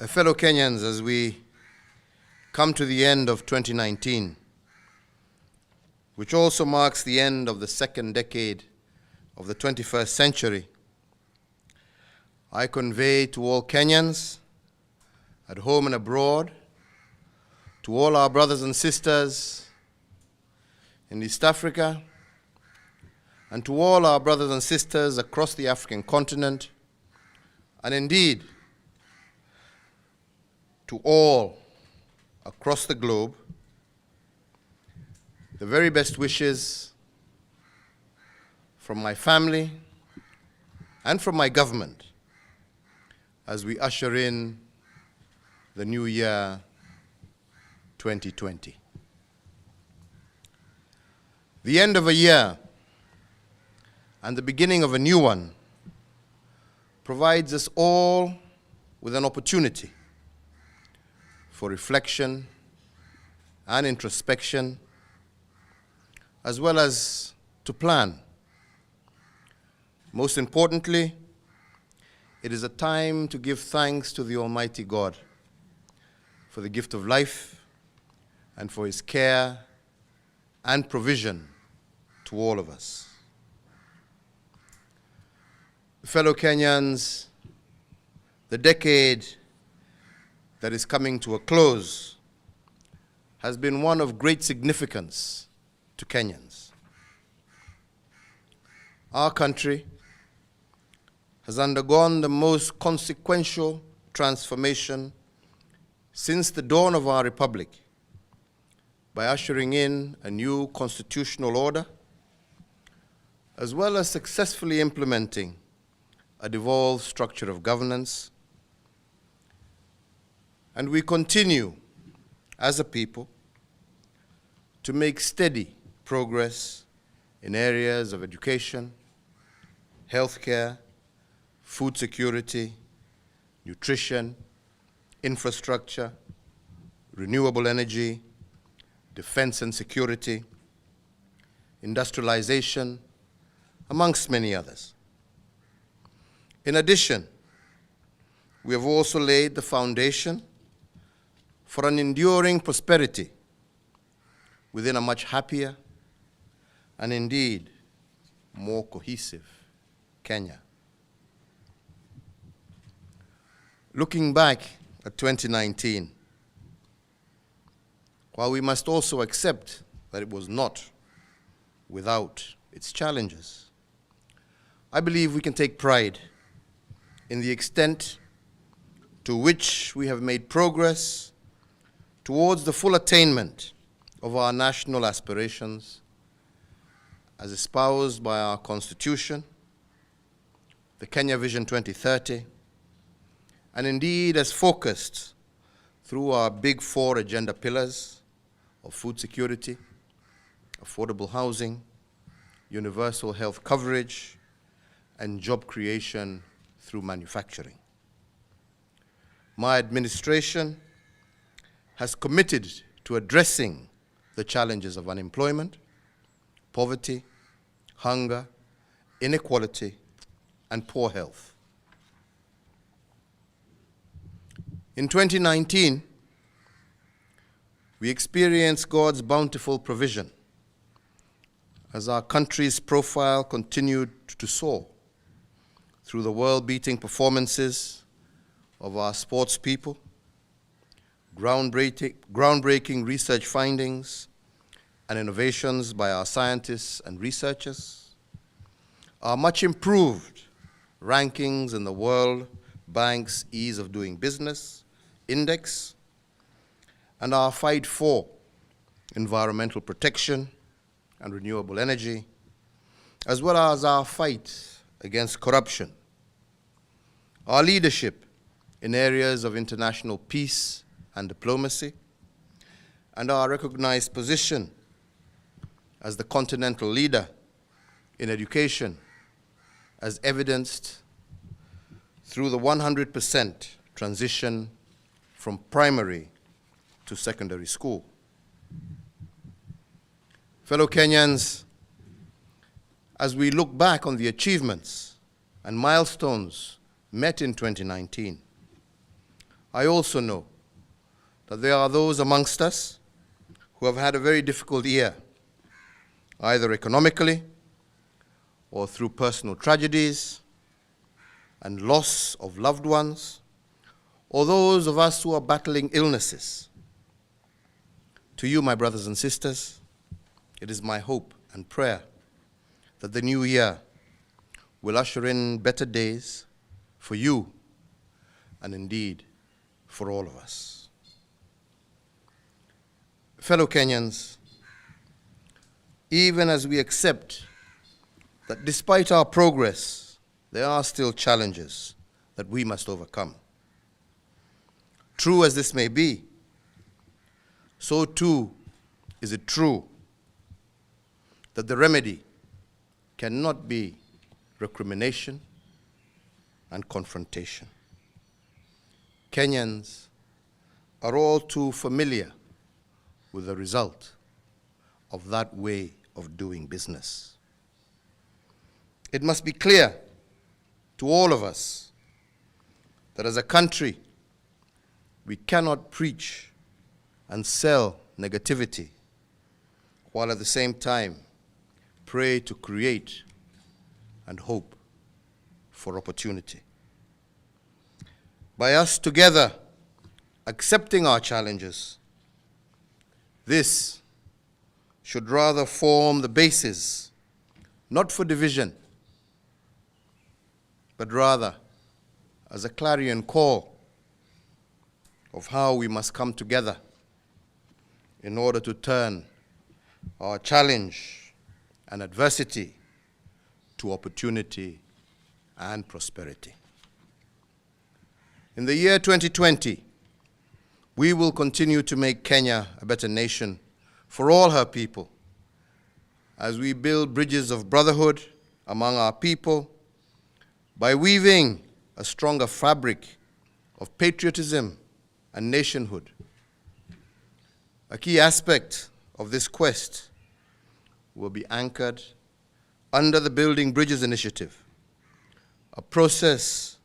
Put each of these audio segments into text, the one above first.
Fellow Kenyans, as we come to the end of 2019, which also marks the end of the second decade of the 21st century, I convey to all Kenyans, at home and abroad, to all our brothers and sisters in East Africa, and to all our brothers and sisters across the African continent, and indeed, to all across the globe, the very best wishes from my family and from my government as we usher in the new year 2020. The end of a year and the beginning of a new one provides us all with an opportunity for reflection and introspection, as well as to plan. Most importantly, it is a time to give thanks to the Almighty God for the gift of life and for His care and provision to all of us. Fellow Kenyans, the decade that is coming to a close has been one of great significance to Kenyans. Our country has undergone the most consequential transformation since the dawn of our republic by ushering in a new constitutional order, as well as successfully implementing a devolved structure of governance. And we continue, as a people, to make steady progress in areas of education, healthcare, food security, nutrition, infrastructure, renewable energy, defense and security, industrialization, amongst many others. In addition, we have also laid the foundation for an enduring prosperity within a much happier and indeed more cohesive Kenya. Looking back at 2019, while we must also accept that it was not without its challenges, I believe we can take pride in the extent to which we have made progress towards the full attainment of our national aspirations as espoused by our Constitution, the Kenya Vision 2030, and indeed as focused through our big four agenda pillars of food security, affordable housing, universal health coverage, and job creation through manufacturing. My administration has committed to addressing the challenges of unemployment, poverty, hunger, inequality, and poor health. In 2019, we experienced God's bountiful provision as our country's profile continued to soar through the world-beating performances of our sports people, groundbreaking research findings and innovations by our scientists and researchers, our much improved rankings in the World Bank's Ease of Doing Business Index, and our fight for environmental protection and renewable energy, as well as our fight against corruption, our leadership in areas of international peace and diplomacy, and our recognized position as the continental leader in education, as evidenced through the 100% transition from primary to secondary school. Fellow Kenyans, as we look back on the achievements and milestones met in 2019, I also know that there are those amongst us who have had a very difficult year, either economically or through personal tragedies and loss of loved ones, or those of us who are battling illnesses. To you, my brothers and sisters, it is my hope and prayer that the new year will usher in better days for you and indeed for all of us. Fellow Kenyans, even as we accept that despite our progress, there are still challenges that we must overcome. True as this may be, so too is it true that the remedy cannot be recrimination and confrontation. Kenyans are all too familiar with the result of that way of doing business. It must be clear to all of us that as a country, we cannot preach and sell negativity while at the same time pray to create and hope for opportunity. By us together accepting our challenges, this should rather form the basis, not for division, but rather as a clarion call of how we must come together in order to turn our challenge and adversity to opportunity and prosperity. In the year 2020, we will continue to make Kenya a better nation for all her people as we build bridges of brotherhood among our people by weaving a stronger fabric of patriotism and nationhood. A key aspect of this quest will be anchored under the Building Bridges Initiative, a process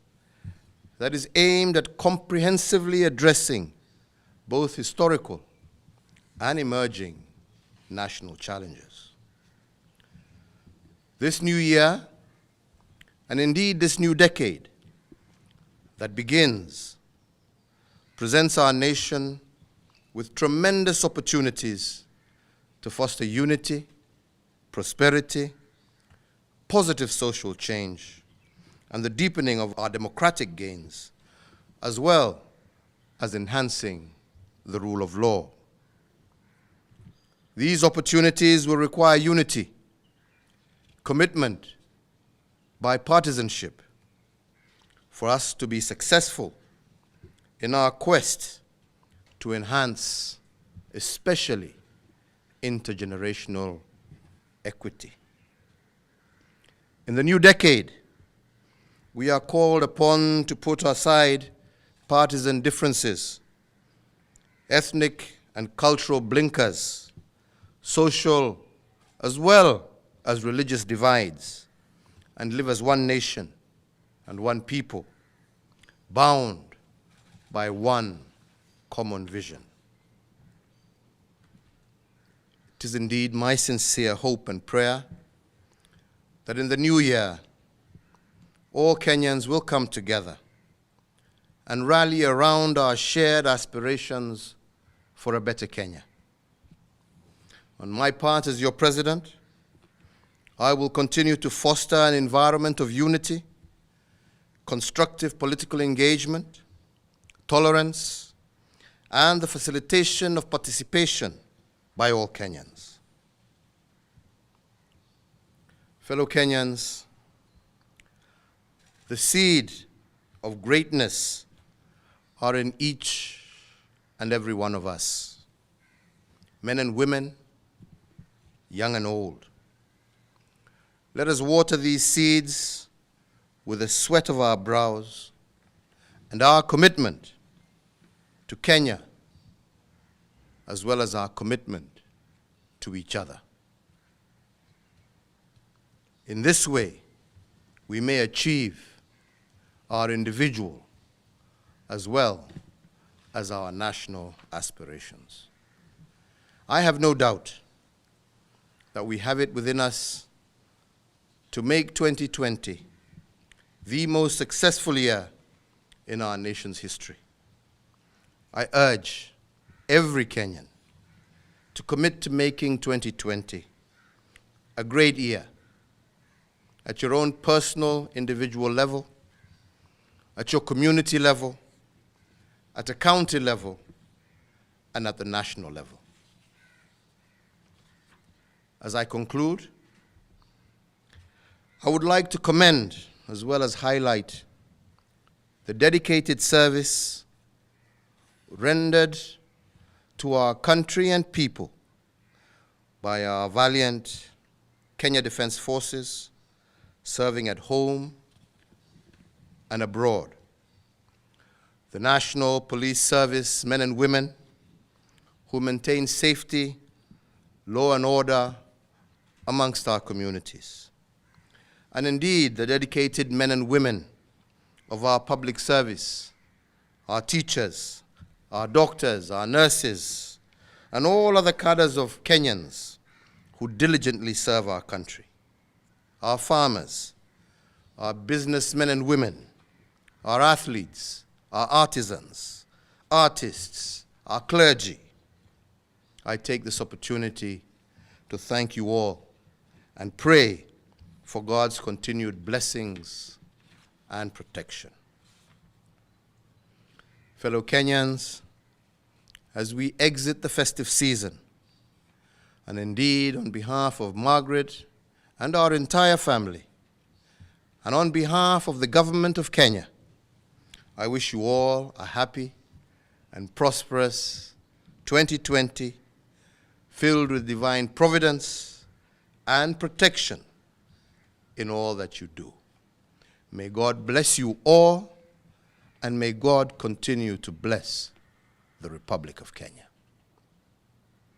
that is aimed at comprehensively addressing both historical and emerging national challenges. This new year, and indeed this new decade that begins, presents our nation with tremendous opportunities to foster unity, prosperity, positive social change, and the deepening of our democratic gains, as well as enhancing the rule of law. These opportunities will require unity, commitment, bipartisanship, for us to be successful in our quest to enhance, especially, intergenerational equity. In the new decade, we are called upon to put aside partisan differences, ethnic and cultural blinkers, social as well as religious divides, and live as one nation and one people, bound by one common vision. It is indeed my sincere hope and prayer that in the new year, all Kenyans will come together and rally around our shared aspirations for a better Kenya. On my part as your president, I will continue to foster an environment of unity, constructive political engagement, tolerance, and the facilitation of participation by all Kenyans. Fellow Kenyans, the seed of greatness are in each and every one of us, men and women, young and old. Let us water these seeds with the sweat of our brows and our commitment to Kenya, as well as our commitment to each other. In this way, we may achieve our individual as well as our national aspirations. I have no doubt that we have it within us to make 2020 the most successful year in our nation's history. I urge every Kenyan to commit to making 2020 a great year at your own personal, individual level, at your community level, at a county level, and at the national level. As I conclude, I would like to commend as well as highlight the dedicated service rendered to our country and people by our valiant Kenya Defense Forces serving at home and abroad. The National Police Service men and women who maintain safety, law and order amongst our communities. And indeed, the dedicated men and women of our public service, our teachers, our doctors, our nurses, and all other cadres of Kenyans who diligently serve our country. Our farmers, our businessmen and women, our athletes, our artisans, artists, our clergy. I take this opportunity to thank you all and pray for God's continued blessings and protection. Fellow Kenyans, as we exit the festive season, and indeed on behalf of Margaret and our entire family, and on behalf of the government of Kenya, I wish you all a happy and prosperous 2020, filled with divine providence and protection in all that you do. May God bless you all, and may God continue to bless the Republic of Kenya.